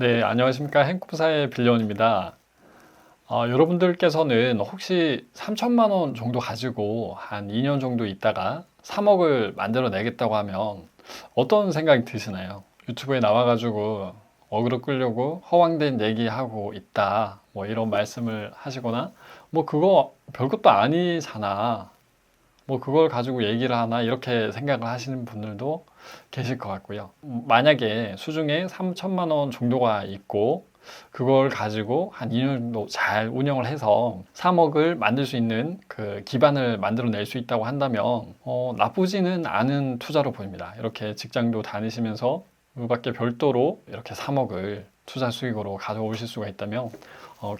네, 안녕하십니까. 행꿈사의 빌런입니다. 여러분들께서는 혹시 3천만 원 정도 가지고 한 2년 정도 있다가 3억을 만들어내겠다고 하면 어떤 생각이 드시나요? 유튜브에 나와가지고 어그로 끌려고 허황된 얘기하고 있다. 뭐 이런 말씀을 하시거나 뭐 그거 별것도 아니잖아. 뭐 그걸 가지고 얘기를 하나 이렇게 생각을 하시는 분들도 계실 것 같고요. 만약에 수중에 3천만 원 정도가 있고 그걸 가지고 한 2년 정도 잘 운영을 해서 3억을 만들 수 있는 그 기반을 만들어낼 수 있다고 한다면 나쁘지는 않은 투자로 보입니다. 이렇게 직장도 다니시면서 그 밖에 별도로 이렇게 3억을 투자 수익으로 가져오실 수가 있다면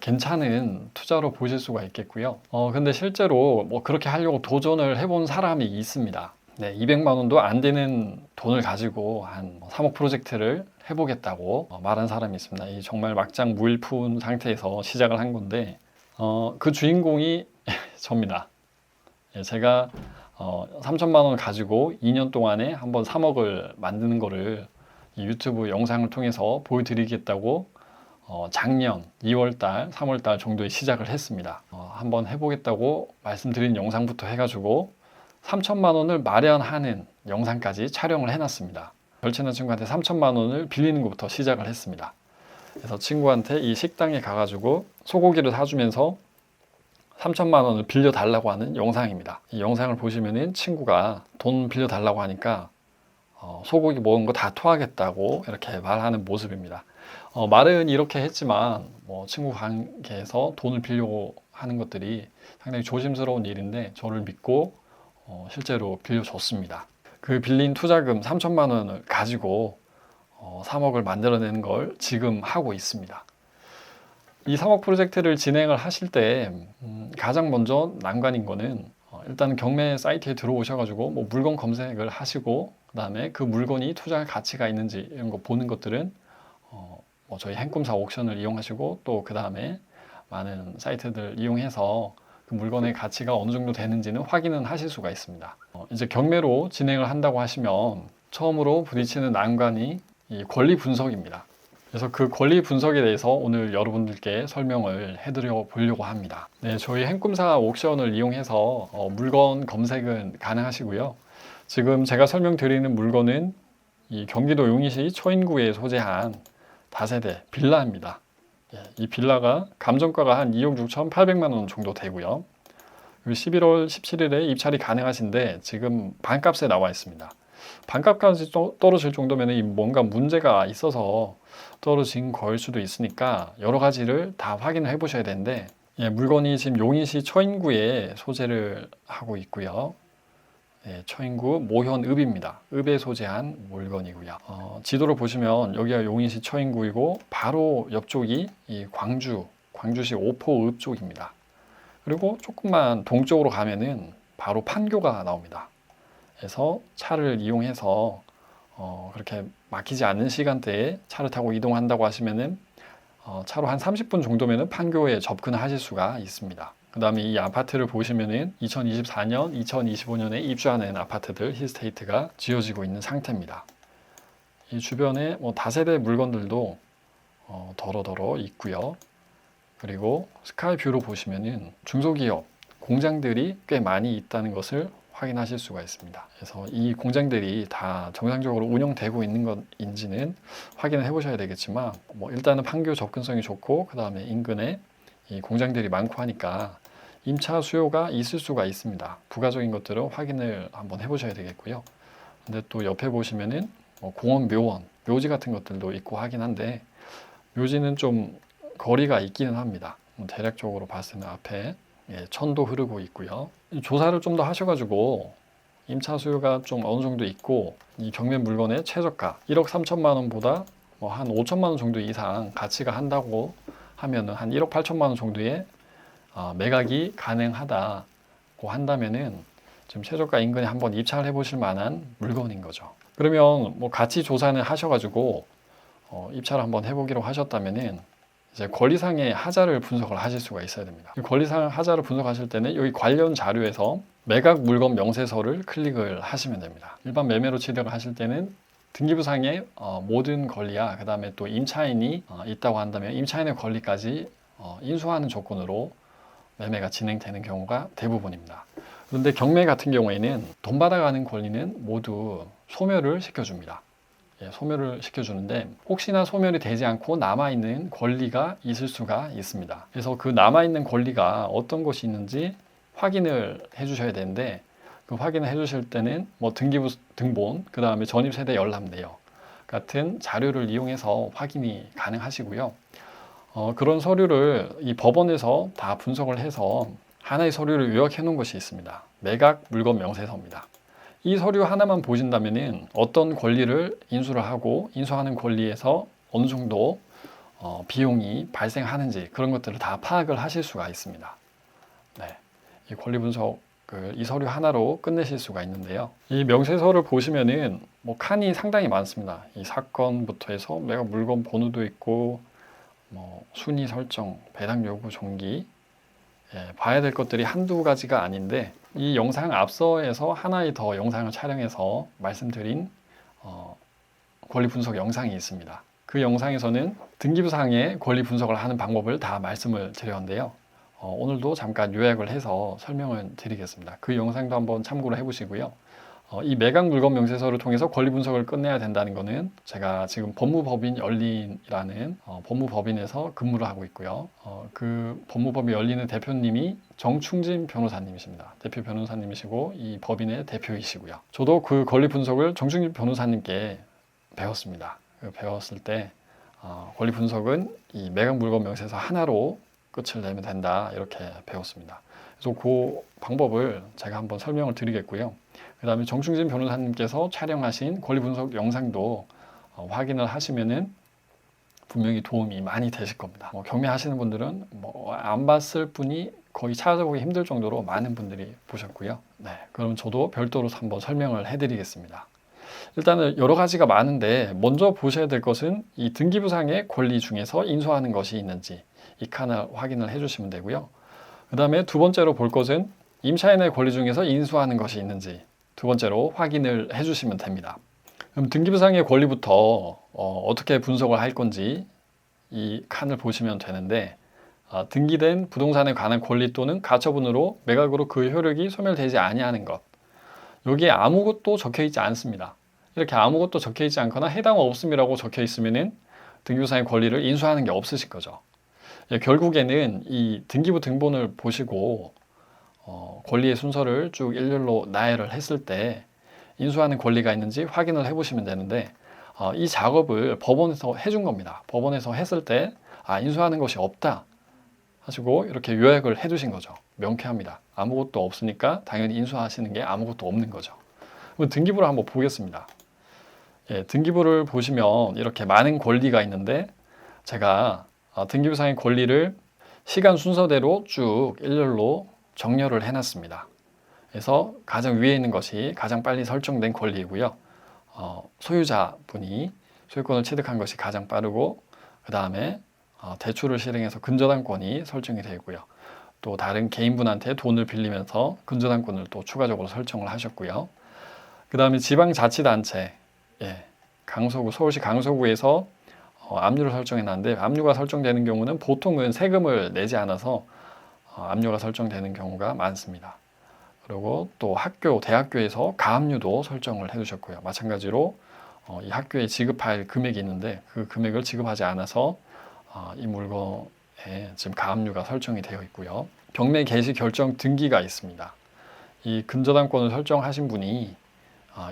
괜찮은 투자로 보실 수가 있겠고요. 근데 실제로 뭐 그렇게 하려고 도전을 해본 사람이 있습니다. 네, 200만 원도 안 되는 돈을 가지고 한 3억 프로젝트를 해보겠다고 말한 사람이 있습니다. 이 정말 막장 무일푼 상태에서 시작을 한 건데, 그 주인공이 접니다. 예, 제가 3천만 원 가지고 2년 동안에 한번 3억을 만드는 거를 이 유튜브 영상을 통해서 보여드리겠다고 작년 2월달, 3월달 정도에 시작을 했습니다. 한번 해보겠다고 말씀드린 영상부터 해가지고 3천만 원을 마련하는 영상까지 촬영을 해놨습니다. 절친한 친구한테 3천만 원을 빌리는 것부터 시작을 했습니다. 그래서 친구한테 이 식당에 가가지고 소고기를 사주면서 3천만 원을 빌려달라고 하는 영상입니다. 이 영상을 보시면은 친구가 돈 빌려달라고 하니까 소고기 먹은 거 다 토하겠다고 이렇게 말하는 모습입니다. 말은 이렇게 했지만 뭐 친구 관계에서 돈을 빌려고 하는 것들이 상당히 조심스러운 일인데 저를 믿고 실제로 빌려줬습니다. 그 빌린 투자금 3천만 원을 가지고 3억을 만들어내는 걸 지금 하고 있습니다. 이 3억 프로젝트를 진행을 하실 때 가장 먼저 난관인 거는 일단 경매 사이트에 들어오셔가지고 뭐 물건 검색을 하시고 그 다음에 그 물건이 투자 가치가 있는지 이런 거 보는 것들은 뭐 저희 행꿈사 옥션을 이용하시고 또 그 다음에 많은 사이트들 이용해서 그 물건의 가치가 어느 정도 되는지는 확인은 하실 수가 있습니다. 이제 경매로 진행을 한다고 하시면 처음으로 부딪히는 난관이 이 권리 분석입니다. 그래서 그 권리 분석에 대해서 오늘 여러분들께 설명을 해드려 보려고 합니다. 네, 저희 행꿈사 옥션을 이용해서 물건 검색은 가능하시고요. 지금 제가 설명드리는 물건은 이 경기도 용인시 초인구에 소재한 다세대 빌라입니다. 이 빌라가 감정가가 한 2억 6,800만 원 정도 되고요. 11월 17일에 입찰이 가능하신데 지금 반값에 나와 있습니다. 반값까지 떨어질 정도면 뭔가 문제가 있어서 떨어진 거일 수도 있으니까 여러 가지를 다 확인을 해보셔야 되는데 물건이 지금 용인시 처인구에 소재를 하고 있고요. 처인구 모현읍입니다. 읍에 소재한 물건이고요. 지도를 보시면 여기가 용인시 처인구이고 바로 옆쪽이 이 광주시 오포읍 쪽입니다. 그리고 조금만 동쪽으로 가면은 바로 판교가 나옵니다. 그래서 차를 이용해서 그렇게 막히지 않는 시간대에 차를 타고 이동한다고 하시면은 차로 한 30분 정도면은 판교에 접근을 하실 수가 있습니다. 그 다음에 이 아파트를 보시면은 2024년, 2025년에 입주하는 아파트들 힐스테이트가 지어지고 있는 상태입니다. 이 주변에 뭐 다세대 물건들도 더러더러 있고요. 그리고 스카이뷰로 보시면은 중소기업 공장들이 꽤 많이 있다는 것을 확인하실 수가 있습니다. 그래서 이 공장들이 다 정상적으로 운영되고 있는 것인지는 확인을 해보셔야 되겠지만 뭐 일단은 판교 접근성이 좋고 그 다음에 인근에 이 공장들이 많고 하니까 임차 수요가 있을 수가 있습니다. 부가적인 것들은 확인을 한번 해보셔야 되겠고요. 근데 또 옆에 보시면은 공원, 묘원, 묘지 같은 것들도 있고 하긴 한데 묘지는 좀 거리가 있기는 합니다. 대략적으로 봤을 때 앞에 천도 흐르고 있고요. 조사를 좀 더 하셔가지고 임차 수요가 좀 어느 정도 있고 이 경매 물건의 최저가 1억 3천만 원보다 뭐 한 5천만 원 정도 이상 가치가 한다고 하면은 한 1억 8천만 원 정도의 매각이 가능하다고 한다면은 지금 최저가 인근에 한번 입찰을 해보실 만한 물건인 거죠. 그러면 뭐 가치 조사는 하셔가지고 입찰을 한번 해보기로 하셨다면은 이제 권리상의 하자를 분석을 하실 수가 있어야 됩니다. 권리상 하자를 분석하실 때는 여기 관련 자료에서 매각 물건 명세서를 클릭을 하시면 됩니다. 일반 매매로 취득을 하실 때는 등기부상의 모든 권리야, 그 다음에 또 임차인이 있다고 한다면 임차인의 권리까지 인수하는 조건으로 매매가 진행되는 경우가 대부분입니다. 그런데 경매 같은 경우에는 돈 받아가는 권리는 모두 소멸을 시켜줍니다. 예, 소멸을 시켜주는데 혹시나 소멸이 되지 않고 남아있는 권리가 있을 수가 있습니다. 그래서 그 남아있는 권리가 어떤 것이 있는지 확인을 해주셔야 되는데 그 확인을 해주실 때는 뭐 등기부 등본, 그 다음에 전입세대 열람 내역 같은 자료를 이용해서 확인이 가능하시고요. 그런 서류를 이 법원에서 다 분석을 해서 하나의 서류를 요약해 놓은 것이 있습니다. 매각 물건 명세서입니다. 이 서류 하나만 보신다면은 어떤 권리를 인수를 하고 인수하는 권리에서 어느 정도 비용이 발생하는지 그런 것들을 다 파악을 하실 수가 있습니다. 네, 이 권리 분석을 이 서류 하나로 끝내실 수가 있는데요. 이 명세서를 보시면은 뭐 칸이 상당히 많습니다. 이 사건부터 해서 매각 물건 번호도 있고 뭐 순위 설정, 배당 요구 종기, 예, 봐야 될 것들이 한두 가지가 아닌데 이 영상 앞서에서 하나의 더 영상을 촬영해서 말씀드린 권리 분석 영상이 있습니다. 그 영상에서는 등기부상의 권리 분석을 하는 방법을 다 말씀을 드렸는데요. 오늘도 잠깐 요약을 해서 설명을 드리겠습니다. 그 영상도 한번 참고를 해보시고요. 이 매각 물건 명세서를 통해서 권리 분석을 끝내야 된다는 것은 제가 지금 법무법인 열린이라는 법무법인에서 근무를 하고 있고요. 그 법무법인 열린의 대표님이 정충진 변호사님이십니다. 대표 변호사님이시고 이 법인의 대표이시고요. 저도 그 권리 분석을 정충진 변호사님께 배웠습니다. 배웠을 때 권리 분석은 이 매각 물건 명세서 하나로 끝을 내면 된다 이렇게 배웠습니다. 그래서 그 방법을 제가 한번 설명을 드리겠고요. 그 다음에 정충진 변호사님께서 촬영하신 권리 분석 영상도 확인을 하시면은 분명히 도움이 많이 되실 겁니다. 경매하시는 분들은 안 봤을 분이 거의 찾아보기 힘들 정도로 많은 분들이 보셨고요. 네, 그럼 저도 별도로 한번 설명을 해드리겠습니다. 일단은 여러 가지가 많은데 먼저 보셔야 될 것은 이 등기부상의 권리 중에서 인수하는 것이 있는지 이 칸을 확인을 해주시면 되고요. 그 다음에 두 번째로 볼 것은 임차인의 권리 중에서 인수하는 것이 있는지 두 번째로 확인을 해주시면 됩니다. 그럼 등기부상의 권리부터 어떻게 분석을 할 건지 이 칸을 보시면 되는데 등기된 부동산에 관한 권리 또는 가처분으로 매각으로 그 효력이 소멸되지 아니하는 것, 여기에 아무것도 적혀 있지 않습니다. 이렇게 아무것도 적혀 있지 않거나 해당 없음이라고 적혀 있으면은 등기부상의 권리를 인수하는 게 없으실 거죠. 결국에는 이 등기부 등본을 보시고 권리의 순서를 쭉 일렬로 나열을 했을 때 인수하는 권리가 있는지 확인을 해보시면 되는데 이 작업을 법원에서 해준 겁니다. 법원에서 했을 때 인수하는 것이 없다 하시고 이렇게 요약을 해두신 거죠. 명쾌합니다. 아무것도 없으니까 당연히 인수하시는 게 아무것도 없는 거죠. 그럼 등기부를 한번 보겠습니다. 예, 등기부를 보시면 이렇게 많은 권리가 있는데 제가 등기부상의 권리를 시간 순서대로 쭉 일렬로 정렬을 해놨습니다. 그래서 가장 위에 있는 것이 가장 빨리 설정된 권리이고요. 소유자분이 소유권을 취득한 것이 가장 빠르고 그 다음에 대출을 실행해서 근저당권이 설정이 되고요. 또 다른 개인분한테 돈을 빌리면서 근저당권을 또 추가적으로 설정을 하셨고요. 그 다음에 지방자치단체, 예, 강서구, 서울시 강서구에서 압류를 설정해놨는데 압류가 설정되는 경우는 보통은 세금을 내지 않아서 압류가 설정되는 경우가 많습니다. 그리고 또 학교, 대학교에서 가압류도 설정을 해두셨고요. 마찬가지로 이 학교에 지급할 금액이 있는데 그 금액을 지급하지 않아서 이 물건에 지금 가압류가 설정이 되어 있고요. 경매 개시 결정 등기가 있습니다. 이 근저당권을 설정하신 분이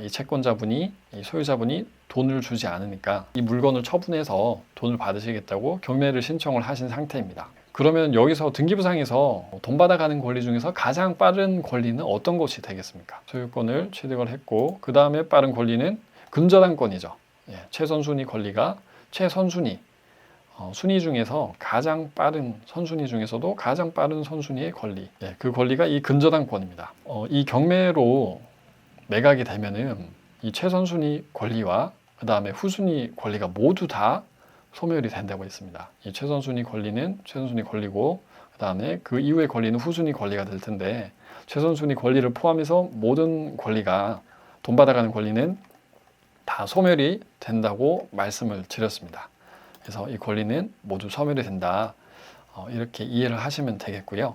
이 채권자분이, 이 소유자분이 돈을 주지 않으니까 이 물건을 처분해서 돈을 받으시겠다고 경매를 신청을 하신 상태입니다. 그러면 여기서 등기부상에서 돈 받아가는 권리 중에서 가장 빠른 권리는 어떤 것이 되겠습니까? 소유권을 취득을 했고 그 다음에 빠른 권리는 근저당권이죠. 예, 최선순위 권리가 최선순위 순위 중에서 가장 빠른 선순위 중에서도 가장 빠른 선순위의 권리, 예, 그 권리가 이 근저당권입니다. 이 경매로 매각이 되면은 이 최선순위 권리와 그 다음에 후순위 권리가 모두 다 소멸이 된다고 했습니다. 이 최선순위 권리는 최선순위 권리고 그 다음에 그 이후의 권리는 후순위 권리가 될 텐데 최선순위 권리를 포함해서 모든 권리가 돈 받아가는 권리는 다 소멸이 된다고 말씀을 드렸습니다. 그래서 이 권리는 모두 소멸이 된다. 이렇게 이해를 하시면 되겠고요.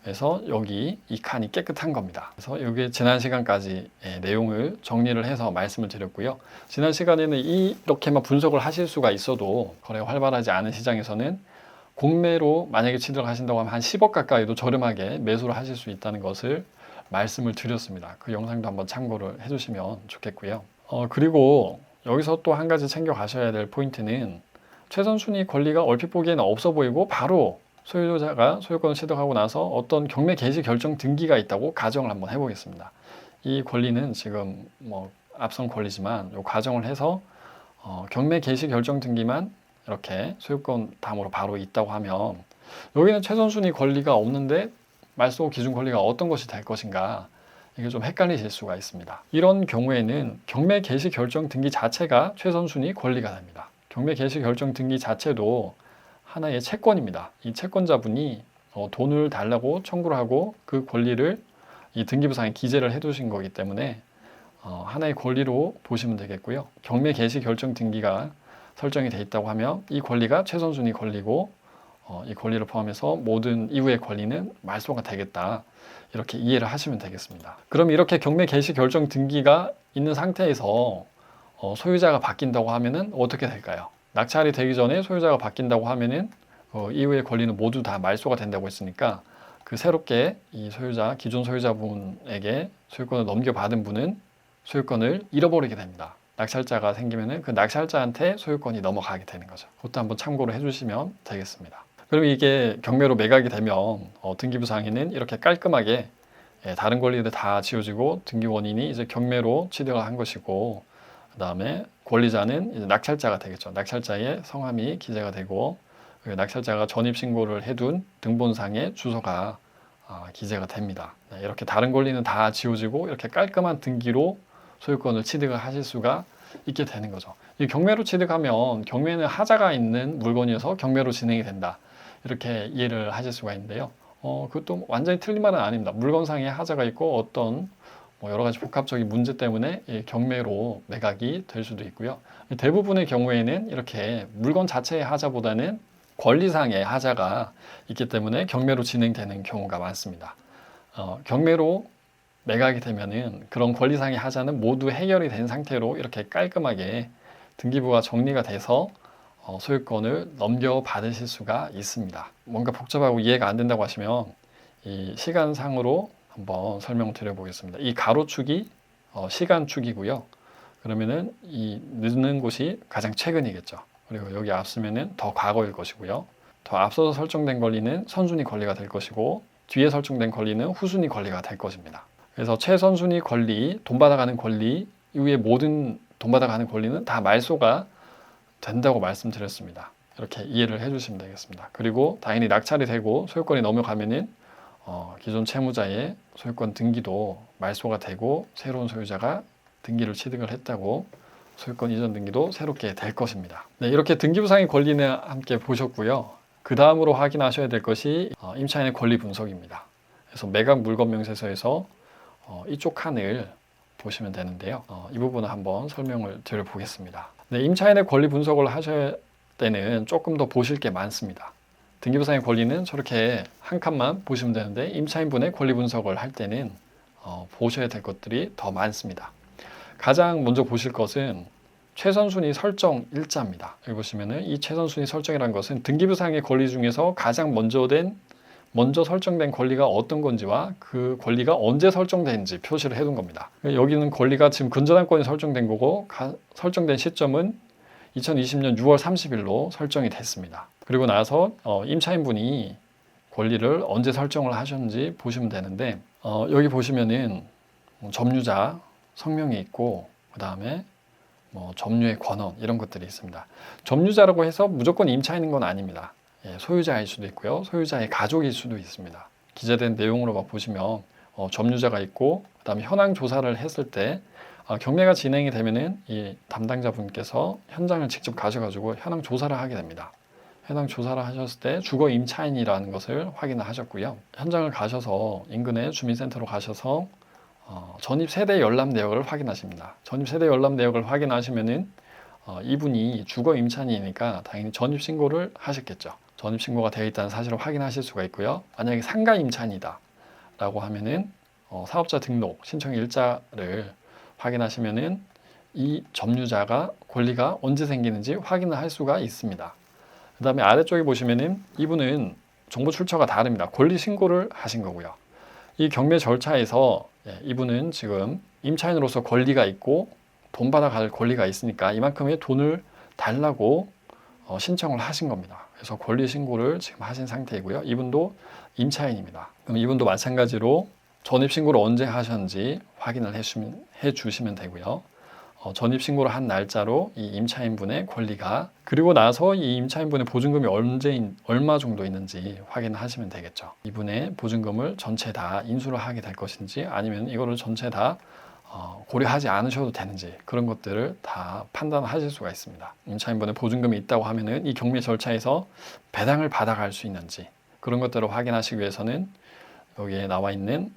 그래서 여기 이 칸이 깨끗한 겁니다. 그래서 여기 지난 시간까지 내용을 정리를 해서 말씀을 드렸고요. 지난 시간에는 이렇게만 분석을 하실 수가 있어도 거래가 활발하지 않은 시장에서는 공매로 만약에 취득을 하신다고 하면 한 10억 가까이도 저렴하게 매수를 하실 수 있다는 것을 말씀을 드렸습니다. 그 영상도 한번 참고를 해주시면 좋겠고요. 그리고 여기서 또 한 가지 챙겨 가셔야 될 포인트는 최선 순위 권리가 얼핏 보기에는 없어 보이고 바로 소유자가 소유권을 취득하고 나서 어떤 경매 개시 결정 등기가 있다고 가정을 한번 해보겠습니다. 이 권리는 지금 앞선 권리지만 이 가정을 해서 경매 개시 결정 등기만 이렇게 소유권 담으로 바로 있다고 하면 여기는 최선순위 권리가 없는데 말소 기준 권리가 어떤 것이 될 것인가, 이게 좀 헷갈리실 수가 있습니다. 이런 경우에는 경매 개시 결정 등기 자체가 최선순위 권리가 됩니다. 경매 개시 결정 등기 자체도 하나의 채권입니다. 이 채권자분이 돈을 달라고 청구를 하고 그 권리를 이 등기부상에 기재를 해두신 거기 때문에 하나의 권리로 보시면 되겠고요. 경매 개시 결정 등기가 설정이 돼 있다고 하면 이 권리가 최선순위 권리고 이 권리를 포함해서 모든 이후의 권리는 말소가 되겠다. 이렇게 이해를 하시면 되겠습니다. 그럼 이렇게 경매 개시 결정 등기가 있는 상태에서 소유자가 바뀐다고 하면은 어떻게 될까요? 낙찰이 되기 전에 소유자가 바뀐다고 하면은 이후의 권리는 모두 다 말소가 된다고 했으니까 그 새롭게 이 소유자, 기존 소유자분에게 소유권을 넘겨받은 분은 소유권을 잃어버리게 됩니다. 낙찰자가 생기면은 그 낙찰자한테 소유권이 넘어가게 되는 거죠. 그것도 한번 참고를 해주시면 되겠습니다. 그럼 이게 경매로 매각이 되면 등기부상에는 이렇게 깔끔하게 다른 권리들 다 지워지고 등기원인이 이제 경매로 취득을 한 것이고, 그 다음에 권리자는 이제 낙찰자가 되겠죠. 낙찰자의 성함이 기재가 되고 낙찰자가 전입신고를 해둔 등본상의 주소가 기재가 됩니다. 이렇게 다른 권리는 다 지워지고 이렇게 깔끔한 등기로 소유권을 취득을 하실 수가 있게 되는 거죠. 이 경매로 취득하면 경매는 하자가 있는 물건이어서 경매로 진행이 된다. 이렇게 이해를 하실 수가 있는데요. 그것도 완전히 틀린 말은 아닙니다. 물건상에 하자가 있고 어떤 여러 가지 복합적인 문제 때문에 경매로 매각이 될 수도 있고요. 대부분의 경우에는 이렇게 물건 자체의 하자보다는 권리상의 하자가 있기 때문에 경매로 진행되는 경우가 많습니다. 경매로 매각이 되면은 그런 권리상의 하자는 모두 해결이 된 상태로 이렇게 깔끔하게 등기부가 정리가 돼서 소유권을 넘겨받으실 수가 있습니다. 뭔가 복잡하고 이해가 안 된다고 하시면 이 시간상으로 한번 설명을 드려보겠습니다. 이 가로축이 시간축이고요. 그러면은 이 늦는 곳이 가장 최근이겠죠. 그리고 여기 앞서면은 더 과거일 것이고요. 더 앞서서 설정된 권리는 선순위 권리가 될 것이고 뒤에 설정된 권리는 후순위 권리가 될 것입니다. 그래서 최선순위 권리, 돈 받아가는 권리 이후에 모든 돈 받아가는 권리는 다 말소가 된다고 말씀드렸습니다. 이렇게 이해를 해주시면 되겠습니다. 그리고 당연히 낙찰이 되고 소유권이 넘어가면은 기존 채무자의 소유권 등기도 말소가 되고 새로운 소유자가 등기를 취득을 했다고 소유권 이전 등기도 새롭게 될 것입니다. 네, 이렇게 등기부상의 권리는 함께 보셨고요. 그 다음으로 확인하셔야 될 것이 임차인의 권리 분석입니다. 그래서 매각 물건 명세서에서 이쪽 칸을 보시면 되는데요. 이 부분을 한번 설명을 드려보겠습니다. 네, 임차인의 권리 분석을 하실 때는 조금 더 보실 게 많습니다. 등기부상의 권리는 저렇게 한 칸만 보시면 되는데 임차인분의 권리 분석을 할 때는 보셔야 될 것들이 더 많습니다. 가장 먼저 보실 것은 최선순위 설정 일자입니다. 여기 보시면은 이 최선순위 설정이라는 것은 등기부상의 권리 중에서 가장 먼저 설정된 권리가 어떤 건지와 그 권리가 언제 설정된지 표시를 해둔 겁니다. 여기는 권리가 지금 근저당권이 설정된 거고 설정된 시점은 2020년 6월 30일로 설정이 됐습니다. 그리고 나서 임차인분이 권리를 언제 설정을 하셨는지 보시면 되는데 여기 보시면은 점유자 성명이 있고 그 다음에 점유의 권한 이런 것들이 있습니다. 점유자라고 해서 무조건 임차인인 건 아닙니다. 소유자일 수도 있고요. 소유자의 가족일 수도 있습니다. 기재된 내용으로 보시면 점유자가 있고 그 다음에 현황 조사를 했을 때 경매가 진행이 되면은 이 담당자분께서 현장을 직접 가셔가지고 현황 조사를 하게 됩니다. 현황 조사를 하셨을 때 주거 임차인이라는 것을 확인을 하셨고요. 현장을 가셔서 인근의 주민센터로 가셔서 전입 세대 열람 내역을 확인하십니다. 전입 세대 열람 내역을 확인하시면은 이분이 주거 임차인이니까 당연히 전입 신고를 하셨겠죠. 전입 신고가 되어 있다는 사실을 확인하실 수가 있고요. 만약에 상가 임차인이다 라고 하면은 사업자 등록 신청 일자를 확인하시면은 이 점유자가 권리가 언제 생기는지 확인을 할 수가 있습니다. 그 다음에 아래쪽에 보시면은 이분은 정보 출처가 다릅니다. 권리 신고를 하신 거고요. 이 경매 절차에서 이분은 지금 임차인으로서 권리가 있고 돈 받아갈 권리가 있으니까 이만큼의 돈을 달라고 신청을 하신 겁니다. 그래서 권리 신고를 지금 하신 상태이고요. 이분도 임차인입니다. 그럼 이분도 마찬가지로 전입 신고를 언제 하셨는지 확인을 해 주시면 되고요. 전입 신고를 한 날짜로 이 임차인분의 권리가, 그리고 나서 이 임차인분의 보증금이 얼마 정도 있는지 확인하시면 되겠죠. 이분의 보증금을 전체 다 인수를 하게 될 것인지 아니면 이거를 전체 다 고려하지 않으셔도 되는지, 그런 것들을 다 판단하실 수가 있습니다. 임차인분의 보증금이 있다고 하면은 이 경매 절차에서 배당을 받아갈 수 있는지, 그런 것들을 확인하시기 위해서는 여기에 나와 있는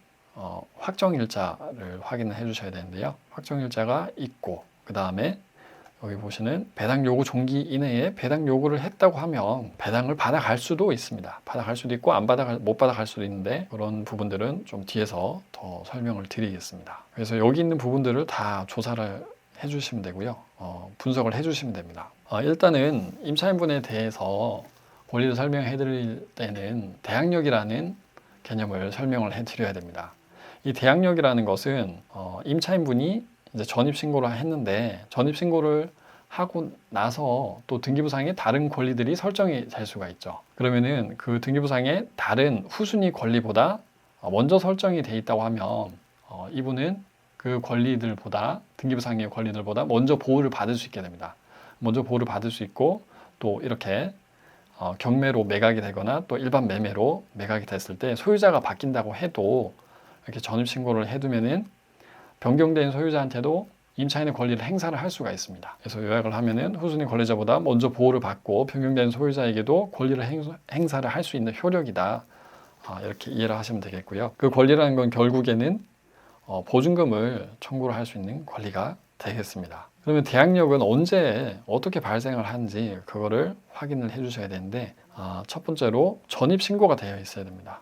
확정일자를 확인을 해 주셔야 되는데요. 확정일자가 있고, 그 다음에 여기 보시는 배당 요구 종기 이내에 배당 요구를 했다고 하면 배당을 받아갈 수도 있습니다. 받아갈 수도 있고 못 받아갈 수도 있는데, 그런 부분들은 좀 뒤에서 더 설명을 드리겠습니다. 그래서 여기 있는 부분들을 다 조사를 해주시면 되고요. 분석을 해주시면 됩니다. 일단은 임차인분에 대해서 권리를 설명해 드릴 때는 대항력이라는 개념을 설명을 해 드려야 됩니다. 이 대항력이라는 것은 임차인분이 이제 전입신고를 했는데, 전입신고를 하고 나서 또 등기부상에 다른 권리들이 설정이 될 수가 있죠. 그러면은 그 등기부상에 다른 후순위 권리보다 먼저 설정이 돼 있다고 하면 이분은 그 권리들보다, 등기부상의 권리들보다 먼저 보호를 받을 수 있게 됩니다. 먼저 보호를 받을 수 있고, 또 이렇게 경매로 매각이 되거나 또 일반 매매로 매각이 됐을 때 소유자가 바뀐다고 해도 이렇게 전입신고를 해두면은 변경된 소유자한테도 임차인의 권리를 행사를 할 수가 있습니다. 그래서 요약을 하면은 후순위 권리자보다 먼저 보호를 받고 변경된 소유자에게도 권리를 행사를 할 수 있는 효력이다. 이렇게 이해를 하시면 되겠고요. 그 권리라는 건 결국에는 보증금을 청구를 할 수 있는 권리가 되겠습니다. 그러면 대항력은 언제 어떻게 발생을 하는지 그거를 확인을 해 주셔야 되는데, 첫 번째로 전입신고가 되어 있어야 됩니다.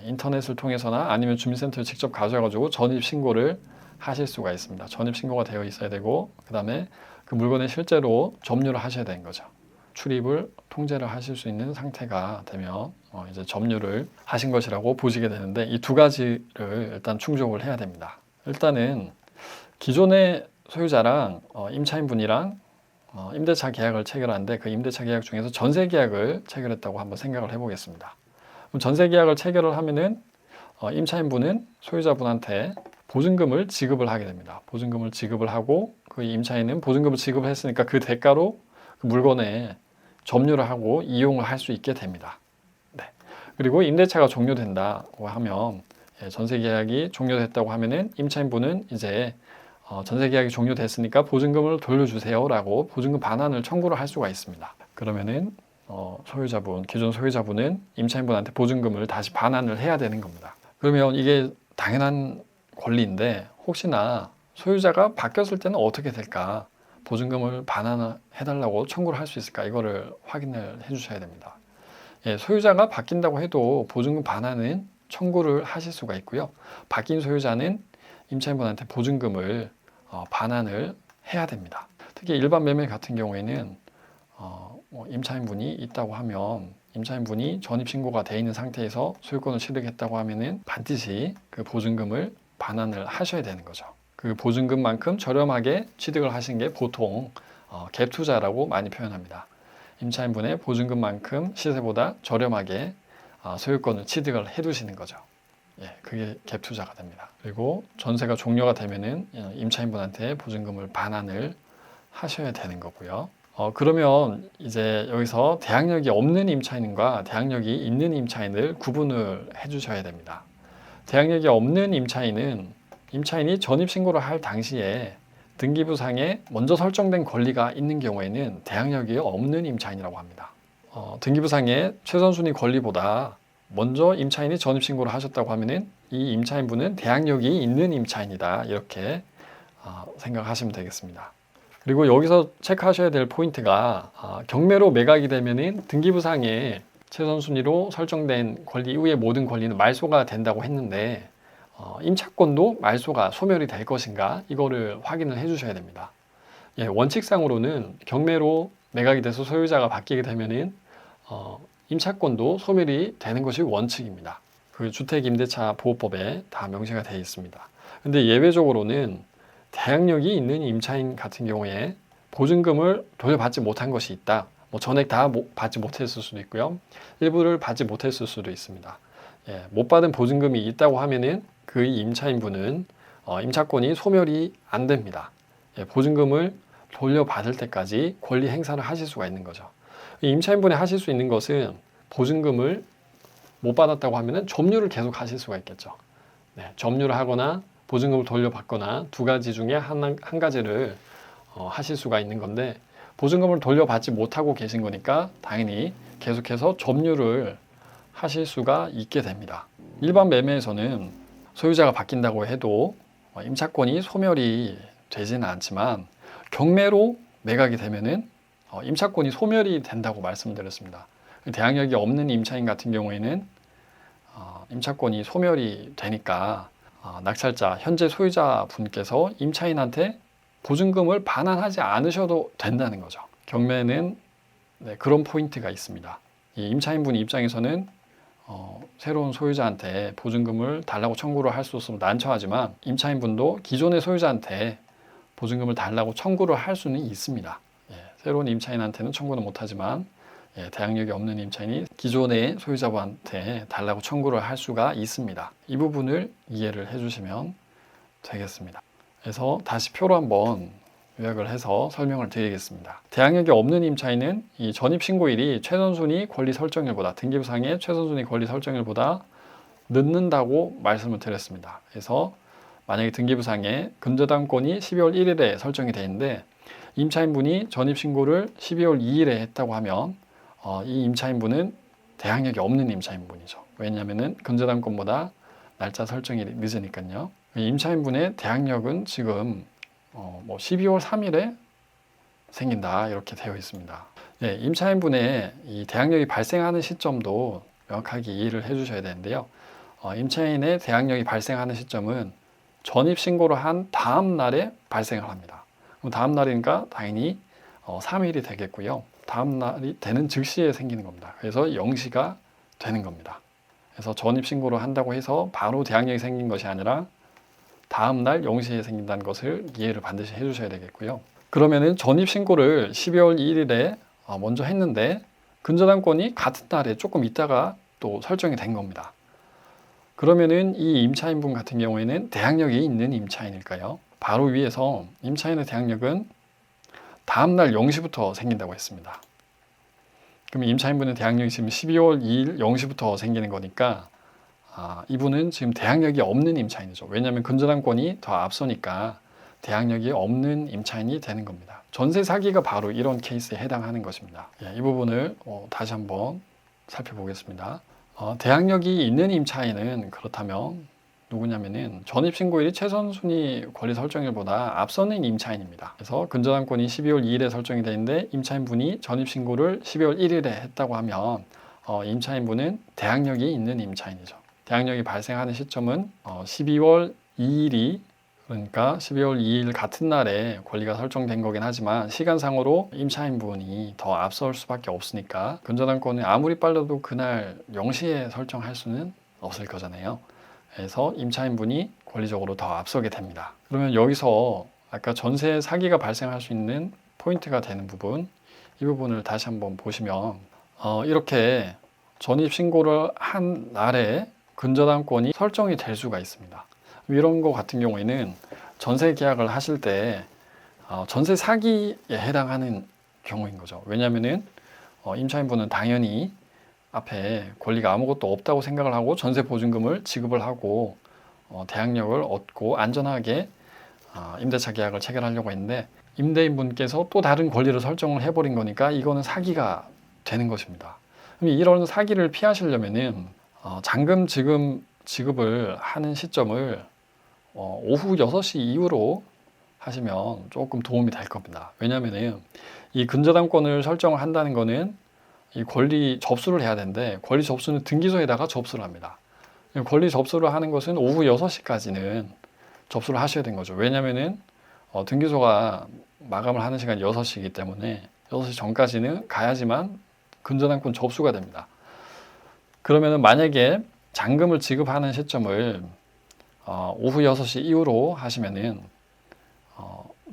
인터넷을 통해서나 아니면 주민센터에 직접 가셔가지고 전입신고를 하실 수가 있습니다. 전입신고가 되어 있어야 되고, 그 다음에 그 물건에 실제로 점유를 하셔야 되는 거죠. 출입을 통제를 하실 수 있는 상태가 되면 이제 점유를 하신 것이라고 보시게 되는데, 이 두 가지를 일단 충족을 해야 됩니다. 일단은 기존의 소유자랑 임차인분이랑 임대차 계약을 체결하는데, 그 임대차 계약 중에서 전세 계약을 체결했다고 한번 생각을 해보겠습니다. 그럼 전세 계약을 체결을 하면은 임차인분은 소유자분한테 보증금을 지급을 하게 됩니다. 보증금을 지급을 하고, 그 임차인은 보증금을 지급을 했으니까 그 대가로 그 물건에 점유를 하고 이용을 할 수 있게 됩니다. 네. 그리고 임대차가 종료된다고 하면, 전세 계약이 종료됐다고 하면은 임차인분은 이제 전세 계약이 종료됐으니까 보증금을 돌려주세요라고 보증금 반환을 청구를 할 수가 있습니다. 그러면은 기존 소유자분은 임차인분한테 보증금을 다시 반환을 해야 되는 겁니다. 그러면 이게 당연한 권리인데, 혹시나 소유자가 바뀌었을 때는 어떻게 될까? 보증금을 반환해달라고 청구를 할 수 있을까? 이거를 확인을 해주셔야 됩니다. 소유자가 바뀐다고 해도 보증금 반환은 청구를 하실 수가 있고요. 바뀐 소유자는 임차인분한테 보증금을 반환을 해야 됩니다. 특히 일반 매매 같은 경우에는 임차인분이 있다고 하면, 임차인분이 전입신고가 되어 있는 상태에서 소유권을 취득했다고 하면은 반드시 그 보증금을 반환을 하셔야 되는 거죠. 그 보증금만큼 저렴하게 취득을 하신 게 보통 갭 투자라고 많이 표현합니다. 임차인분의 보증금만큼 시세보다 저렴하게 소유권을 취득을 해 두시는 거죠. 그게 갭 투자가 됩니다. 그리고 전세가 종료가 되면은 임차인분한테 보증금을 반환을 하셔야 되는 거고요. 그러면 이제 여기서 대항력이 없는 임차인과 대항력이 있는 임차인을 구분을 해 주셔야 됩니다. 대항력이 없는 임차인이 전입신고를 할 당시에 등기부상에 먼저 설정된 권리가 있는 경우에는 대항력이 없는 임차인이라고 합니다. 등기부상의 최선순위 권리보다 먼저 임차인이 전입신고를 하셨다고 하면은 이 임차인분은 대항력이 있는 임차인이다. 이렇게 생각하시면 되겠습니다. 그리고 여기서 체크하셔야 될 포인트가 경매로 매각이 되면은 등기부상에 최선 순위로 설정된 권리 이후의 모든 권리는 말소가 된다고 했는데 임차권도 말소가 소멸이 될 것인가 이거를 확인을 해 주셔야 됩니다. 예, 원칙상으로는 경매로 매각이 돼서 소유자가 바뀌게 되면은 임차권도 소멸이 되는 것이 원칙입니다. 그 주택임대차 보호법에 다 명시가 되어 있습니다. 근데 예외적으로는 대항력이 있는 임차인 같은 경우에 보증금을 돌려받지 못한 것이 있다. 뭐 전액 다 받지 못했을 수도 있고요. 일부를 받지 못했을 수도 있습니다. 예, 못 받은 보증금이 있다고 하면은 그 임차인분은 임차권이 소멸이 안 됩니다. 예, 보증금을 돌려받을 때까지 권리 행사를 하실 수가 있는 거죠. 임차인분이 하실 수 있는 것은 보증금을 못 받았다고 하면은 점유를 계속 하실 수가 있겠죠. 네, 점유를 하거나 보증금을 돌려받거나 두 가지 중에 한 가지를 하실 수가 있는 건데 보증금을 돌려받지 못하고 계신 거니까 당연히 계속해서 점유를 하실 수가 있게 됩니다. 일반 매매에서는 소유자가 바뀐다고 해도 임차권이 소멸이 되지는 않지만 경매로 매각이 되면은 임차권이 소멸이 된다고 말씀드렸습니다. 대항력이 없는 임차인 같은 경우에는 임차권이 소멸이 되니까 낙찰자, 현재 소유자 분께서 임차인한테 보증금을 반환하지 않으셔도 된다는 거죠. 경매는 그런 포인트가 있습니다. 이 임차인분 입장에서는 새로운 소유자한테 보증금을 달라고 청구를 할 수 없으면 난처하지만 임차인분도 기존의 소유자한테 보증금을 달라고 청구를 할 수는 있습니다. 예, 새로운 임차인한테는 청구는 못하지만 대항력이 없는 임차인이 기존의 소유자분한테 달라고 청구를 할 수가 있습니다. 이 부분을 이해를 해주시면 되겠습니다. 그래서 다시 표로 한번 요약을 해서 설명을 드리겠습니다. 대항력이 없는 임차인은 이 전입신고일이 최선순위 권리 설정일보다 등기부상의 최선순위 권리 설정일보다 늦는다고 말씀을 드렸습니다. 그래서 만약에 등기부상에 근저당권이 12월 1일에 설정이 되어 있는데 임차인분이 전입신고를 12월 2일에 했다고 하면 이 임차인분은 대항력이 없는 임차인분이죠. 왜냐하면 근저당권보다 날짜 설정이 늦으니까요. 임차인분의 대항력은 지금 12월 3일에 생긴다 이렇게 되어 있습니다. 네, 임차인분의 이 대항력이 발생하는 시점도 명확하게 이해를 해주셔야 되는데요. 임차인의 대항력이 발생하는 시점은 전입신고를 한 다음 날에 발생을 합니다. 그럼 다음 날이니까 당연히 3일이 되겠고요. 다음 날이 되는 즉시에 생기는 겁니다. 그래서 0시가 되는 겁니다. 그래서 전입신고를 한다고 해서 바로 대항력이 생긴 것이 아니라 다음 날 0시에 생긴다는 것을 이해를 반드시 해주셔야 되겠고요. 그러면은 전입신고를 12월 2일에 먼저 했는데 근저당권이 같은 날에 조금 있다가 또 설정이 된 겁니다. 그러면은 이 임차인분 같은 경우에는 대항력이 있는 임차인일까요? 바로 위에서 임차인의 대항력은 다음 날 0시부터 생긴다고 했습니다. 그럼 임차인분의 대항력이 지금 12월 2일 0시부터 생기는 거니까 이분은 지금 대항력이 없는 임차인이죠. 왜냐하면 근저당권이 더 앞서니까 대항력이 없는 임차인이 되는 겁니다. 전세 사기가 바로 이런 케이스에 해당하는 것입니다. 이 부분을 다시 한번 살펴보겠습니다. 대항력이 있는 임차인은 그렇다면 누구냐면은 전입신고일이 최선순위 권리 설정일보다 앞서는 임차인입니다. 그래서 근저당권이 12월 2일에 설정이 되는데 임차인분이 전입신고를 12월 1일에 했다고 하면 임차인분은 대항력이 있는 임차인이죠. 대항력이 발생하는 시점은 12월 2일이 그러니까 12월 2일 같은 날에 권리가 설정된 거긴 하지만 시간상으로 임차인분이 더 앞설 수밖에 없으니까 근저당권을 아무리 빨라도 그날 0시에 설정할 수는 없을 거잖아요. 그래서 임차인분이 권리적으로 더 앞서게 됩니다. 그러면 여기서 아까 전세 사기가 발생할 수 있는 포인트가 되는 부분, 이 부분을 다시 한번 보시면 이렇게 전입신고를 한 날에 근저당권이 설정이 될 수가 있습니다. 이런 거 같은 경우에는 전세 계약을 하실 때 전세 사기에 해당하는 경우인 거죠. 왜냐하면은 임차인분은 당연히 앞에 권리가 아무것도 없다고 생각을 하고 전세 보증금을 지급을 하고 대항력을 얻고 안전하게 임대차 계약을 체결하려고 했는데 임대인분께서 또 다른 권리를 설정을 해버린 거니까 이거는 사기가 되는 것입니다. 그럼 이런 사기를 피하시려면은 잔금 지급을 하는 시점을 오후 6시 이후로 하시면 조금 도움이 될 겁니다. 왜냐하면 이 근저당권을 설정을 한다는 거는 이 권리 접수를 해야 되는데, 권리 접수는 등기소에다가 접수를 합니다. 권리 접수를 하는 것은 오후 6시까지는 접수를 하셔야 되는 거죠. 왜냐하면 등기소가 마감을 하는 시간이 6시이기 때문에 6시 전까지는 가야지만 근저당권 접수가 됩니다. 그러면 만약에 잔금을 지급하는 시점을 오후 6시 이후로 하시면은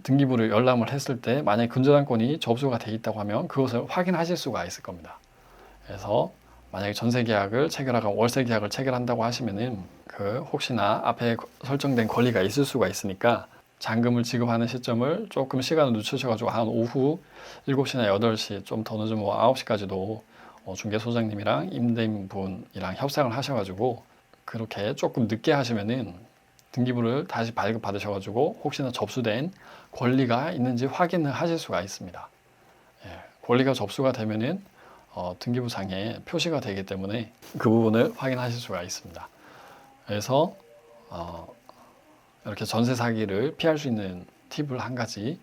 등기부를 열람을 했을 때 만약에 근저당권이 접수가 돼 있다고 하면 그것을 확인하실 수가 있을 겁니다. 그래서 만약에 전세 계약을 체결하거나 월세 계약을 체결한다고 하시면은 혹시나 앞에 설정된 권리가 있을 수가 있으니까 잔금을 지급하는 시점을 조금 시간을 늦추셔가지고 한 오후 7시나 8시, 좀 더 늦으면 9시까지도 중개소장님이랑 임대인분이랑 협상을 하셔가지고 그렇게 조금 늦게 하시면은 등기부를 다시 발급받으셔가지고 혹시나 접수된 권리가 있는지 확인을 하실 수가 있습니다. 권리가 접수가 되면은 등기부상에 표시가 되기 때문에 그 부분을 확인하실 수가 있습니다. 그래서 이렇게 전세 사기를 피할 수 있는 팁을 한 가지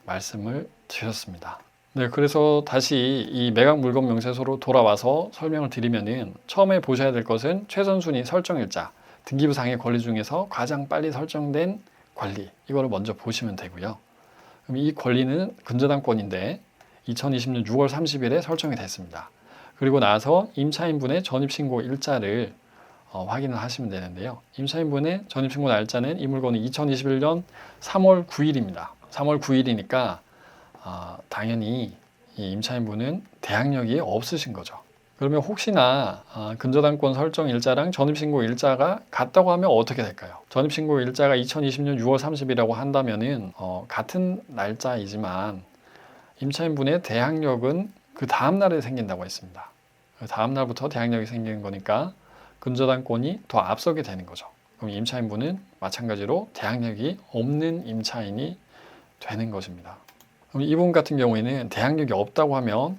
말씀을 드렸습니다. 네, 그래서 다시 이 매각 물건 명세서로 돌아와서 설명을 드리면은 처음에 보셔야 될 것은 최선순위 설정일자, 등기부상의 권리 중에서 가장 빨리 설정된 권리, 이거를 먼저 보시면 되고요. 그럼 이 권리는 근저당권인데 2020년 6월 30일에 설정이 됐습니다. 그리고 나서 임차인분의 전입신고 일자를 확인을 하시면 되는데요. 임차인분의 전입신고 날짜는 이 물건은 2021년 3월 9일입니다. 3월 9일이니까 당연히 이 임차인분은 대항력이 없으신 거죠. 그러면 혹시나 근저당권 설정 일자랑 전입신고 일자가 같다고 하면 어떻게 될까요? 전입신고 일자가 2020년 6월 30일이라고 한다면은 같은 날짜이지만 임차인분의 대항력은 그 다음 날에 생긴다고 했습니다. 그 다음 날부터 대항력이 생기는 거니까 근저당권이 더 앞서게 되는 거죠. 그럼 임차인분은 마찬가지로 대항력이 없는 임차인이 되는 것입니다. 그럼 이분 같은 경우에는 대항력이 없다고 하면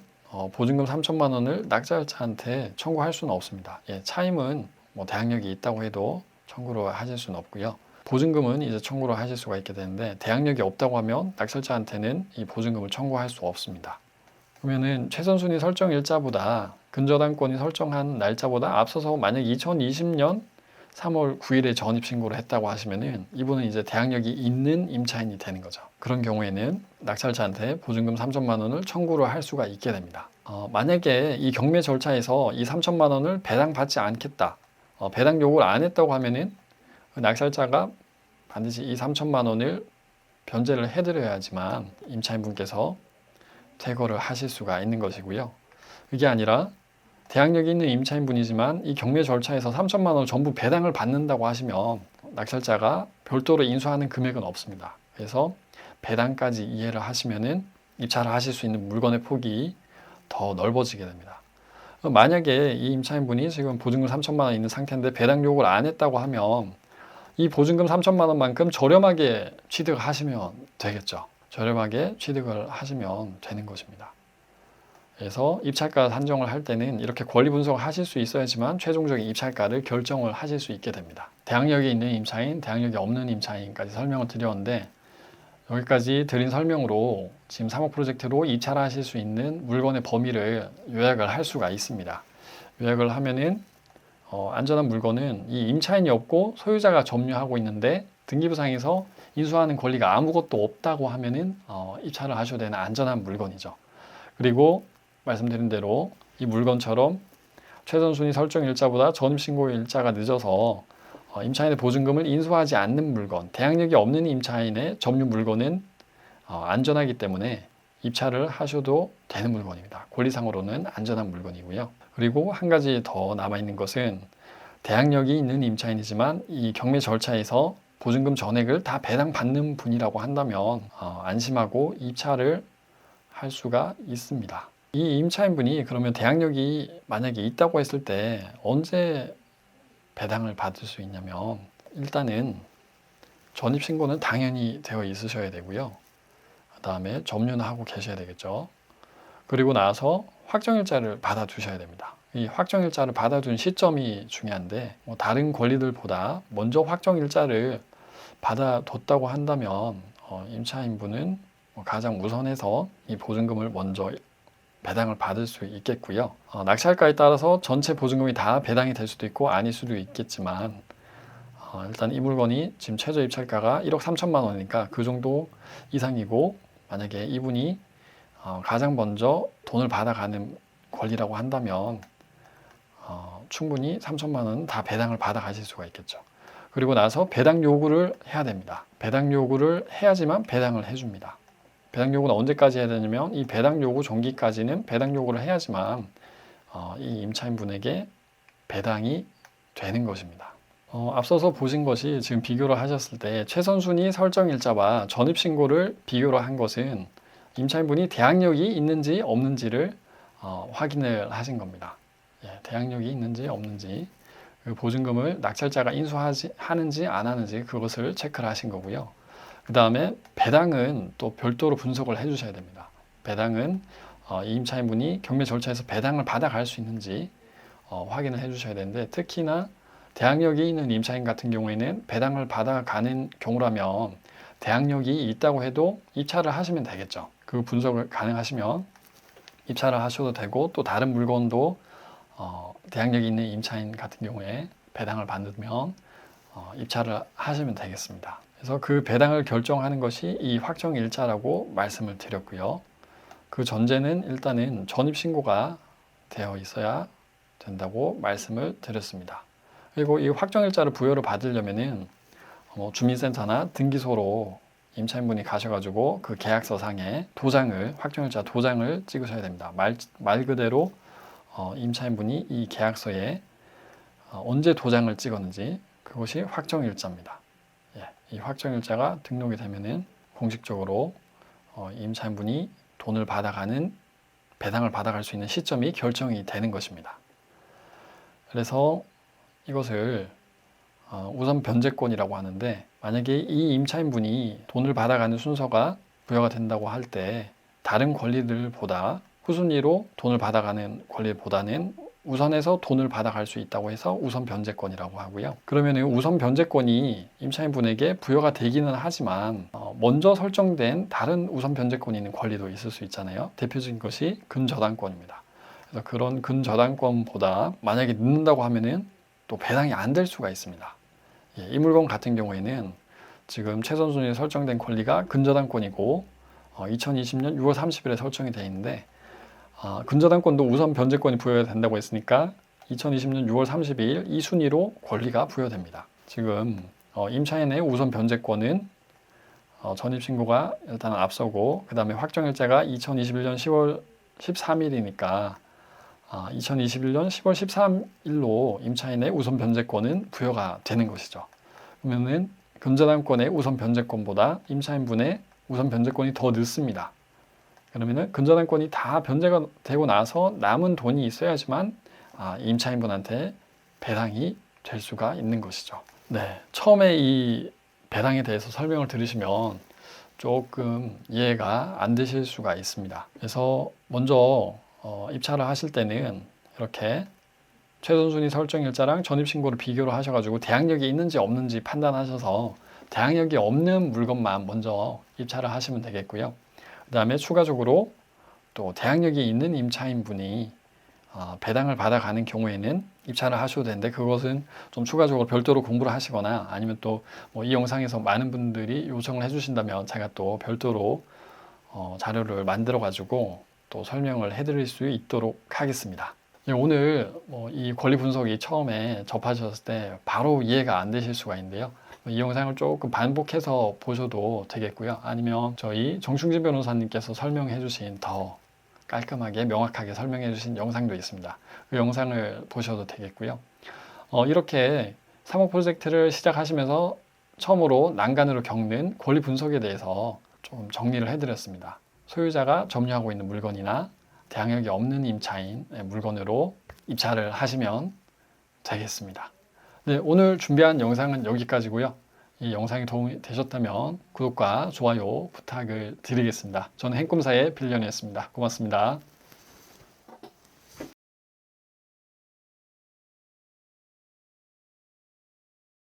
보증금 3천만 원을 낙찰자한테 청구할 수는 없습니다. 차임은 대항력이 있다고 해도 청구를 하실 수는 없고요. 보증금은 이제 청구를 하실 수가 있게 되는데 대항력이 없다고 하면 낙찰자한테는 이 보증금을 청구할 수 없습니다. 그러면은 최선순위 설정 일자보다 근저당권이 설정한 날짜보다 앞서서 만약 2020년 3월 9일에 전입신고를 했다고 하시면은 이분은 이제 대항력이 있는 임차인이 되는 거죠. 그런 경우에는 낙찰자한테 보증금 3천만 원을 청구를 할 수가 있게 됩니다. 만약에 이 경매 절차에서 이 3천만 원을 배당받지 않겠다, 배당 요구를 안 했다고 하면은 그 낙찰자가 반드시 이 3천만 원을 변제를 해드려야지만 임차인분께서 퇴거를 하실 수가 있는 것이고요. 그게 아니라 대항력이 있는 임차인분이지만 이 경매 절차에서 3천만 원을 전부 배당을 받는다고 하시면 낙찰자가 별도로 인수하는 금액은 없습니다. 그래서 배당까지 이해를 하시면은 입찰을 하실 수 있는 물건의 폭이 더 넓어지게 됩니다. 만약에 이 임차인분이 지금 보증금 3천만 원 있는 상태인데 배당 요구를 안 했다고 하면 이 보증금 3천만 원만큼 저렴하게 취득을 하시면 되겠죠. 저렴하게 취득을 하시면 되는 것입니다. 그래서 입찰가 산정을 할 때는 이렇게 권리 분석을 하실 수 있어야지만 최종적인 입찰가를 결정을 하실 수 있게 됩니다. 대항력이 있는 임차인, 대항력이 없는 임차인까지 설명을 드렸는데 여기까지 드린 설명으로 지금 3억 프로젝트로 입찰하실 수 있는 물건의 범위를 요약을 할 수가 있습니다. 요약을 하면은 안전한 물건은 이 임차인이 없고 소유자가 점유하고 있는데 등기부상에서 인수하는 권리가 아무것도 없다고 하면은 입찰을 하셔야 되는 안전한 물건이죠. 그리고 말씀드린 대로 이 물건처럼 최선순위 설정 일자보다 전입신고 일자가 늦어서 임차인의 보증금을 인수하지 않는 물건, 대항력이 없는 임차인의 점유 물건은 안전하기 때문에 입찰을 하셔도 되는 물건입니다. 권리상으로는 안전한 물건이고요. 그리고 한 가지 더 남아있는 것은 대항력이 있는 임차인이지만 이 경매 절차에서 보증금 전액을 다 배당받는 분이라고 한다면 안심하고 입찰을 할 수가 있습니다. 이 임차인분이 그러면 대항력이 만약에 있다고 했을 때 언제 배당을 받을 수 있냐면 일단은 전입신고는 당연히 되어 있으셔야 되고요. 그 다음에 점유는 하고 계셔야 되겠죠. 그리고 나서 확정일자를 받아 두셔야 됩니다. 이 확정일자를 받아준 시점이 중요한데 다른 권리들보다 먼저 확정일자를 받아뒀다고 한다면 임차인분은 가장 우선해서 이 보증금을 먼저 배당을 받을 수 있겠고요. 낙찰가에 따라서 전체 보증금이 다 배당이 될 수도 있고 아닐 수도 있겠지만 일단 이 물건이 지금 최저 입찰가가 1억 3천만 원이니까 그 정도 이상이고, 만약에 이분이 가장 먼저 돈을 받아가는 권리라고 한다면 충분히 3천만 원 다 배당을 받아가실 수가 있겠죠. 그리고 나서 배당 요구를 해야 됩니다. 배당 요구를 해야지만 배당을 해줍니다. 배당 요구는 언제까지 해야 되냐면 이 배당 요구 종기까지는 배당 요구를 해야지만 이 임차인분에게 배당이 되는 것입니다. 앞서서 보신 것이 지금 비교를 하셨을 때 최선순위 설정일자와 전입신고를 비교를 한 것은 임차인분이 대항력이 있는지 없는지를 확인을 하신 겁니다. 대항력이 있는지 없는지, 그 보증금을 낙찰자가 인수하는지 안 하는지 그것을 체크를 하신 거고요. 그 다음에 배당은 또 별도로 분석을 해주셔야 됩니다. 배당은 이 임차인분이 경매 절차에서 배당을 받아갈 수 있는지 확인을 해주셔야 되는데, 특히나 대항력이 있는 임차인 같은 경우에는 배당을 받아가는 경우라면 대항력이 있다고 해도 입찰을 하시면 되겠죠. 그 분석을 가능하시면 입찰을 하셔도 되고, 또 다른 물건도 대항력이 있는 임차인 같은 경우에 배당을 받으면 입찰을 하시면 되겠습니다. 그래서 그 배당을 결정하는 것이 이 확정일자라고 말씀을 드렸고요. 그 전제는 일단은 전입신고가 되어 있어야 된다고 말씀을 드렸습니다. 그리고 이 확정일자를 부여를 받으려면은 주민센터나 등기소로 임차인분이 가셔가지고 그 계약서상에 도장을, 확정일자 도장을 찍으셔야 됩니다. 말 그대로 임차인분이 이 계약서에 언제 도장을 찍었는지, 그것이 확정일자입니다. 이 확정일자가 등록이 되면은 공식적으로 임차인분이 돈을 받아가는, 배당을 받아갈 수 있는 시점이 결정이 되는 것입니다. 그래서 이것을 우선 변제권이라고 하는데, 만약에 이 임차인분이 돈을 받아가는 순서가 부여가 된다고 할 때 다른 권리들보다 후순위로 돈을 받아가는 권리보다는 우선해서 돈을 받아갈 수 있다고 해서 우선 변제권이라고 하고요. 그러면 우선 변제권이 임차인분에게 부여가 되기는 하지만 먼저 설정된 다른 우선 변제권이 있는 권리도 있을 수 있잖아요. 대표적인 것이 근저당권입니다. 그래서 그런 근저당권보다 만약에 늦는다고 하면은 또 배당이 안 될 수가 있습니다. 이 물건 같은 경우에는 지금 최선순위에 설정된 권리가 근저당권이고 2020년 6월 30일에 설정이 되어 있는데, 근저당권도 우선 변제권이 부여가 된다고 했으니까 2020년 6월 30일 이 순위로 권리가 부여됩니다. 지금 임차인의 우선 변제권은 전입신고가 일단 앞서고, 그 다음에 확정일자가 2021년 10월 13일이니까 2021년 10월 13일로 임차인의 우선 변제권은 부여가 되는 것이죠. 그러면은 근저당권의 우선 변제권보다 임차인분의 우선 변제권이 더 늦습니다. 그러면은 근저당권이 다 변제가 되고 나서 남은 돈이 있어야지만 임차인분한테 배당이 될 수가 있는 것이죠. 네, 처음에 이 배당에 대해서 설명을 들으시면 조금 이해가 안 되실 수가 있습니다. 그래서 먼저 입찰을 하실 때는 이렇게 최선순위 설정일자랑 전입신고를 비교를 하셔가지고 대항력이 있는지 없는지 판단하셔서 대항력이 없는 물건만 먼저 입찰을 하시면 되겠고요. 그 다음에 추가적으로 또 대항력이 있는 임차인분이 배당을 받아가는 경우에는 입찰을 하셔도 되는데, 그것은 좀 추가적으로 별도로 공부를 하시거나 아니면 또 이 영상에서 많은 분들이 요청을 해주신다면 제가 또 별도로 자료를 만들어 가지고 또 설명을 해드릴 수 있도록 하겠습니다. 오늘 이 권리 분석이 처음에 접하셨을 때 바로 이해가 안 되실 수가 있는데요. 이 영상을 조금 반복해서 보셔도 되겠고요. 아니면 저희 정충진 변호사님께서 설명해 주신 더 깔끔하게 명확하게 설명해 주신 영상도 있습니다. 그 영상을 보셔도 되겠고요. 이렇게 사목 프로젝트를 시작하시면서 처음으로 난간으로 겪는 권리 분석에 대해서 좀 정리를 해드렸습니다. 소유자가 점유하고 있는 물건이나 대항력이 없는 임차인 물건으로 입찰을 하시면 되겠습니다. 네, 오늘 준비한 영상은 여기까지고요. 이 영상이 도움이 되셨다면 구독과 좋아요 부탁을 드리겠습니다. 저는 행꿈사의 빌런이었습니다. 고맙습니다.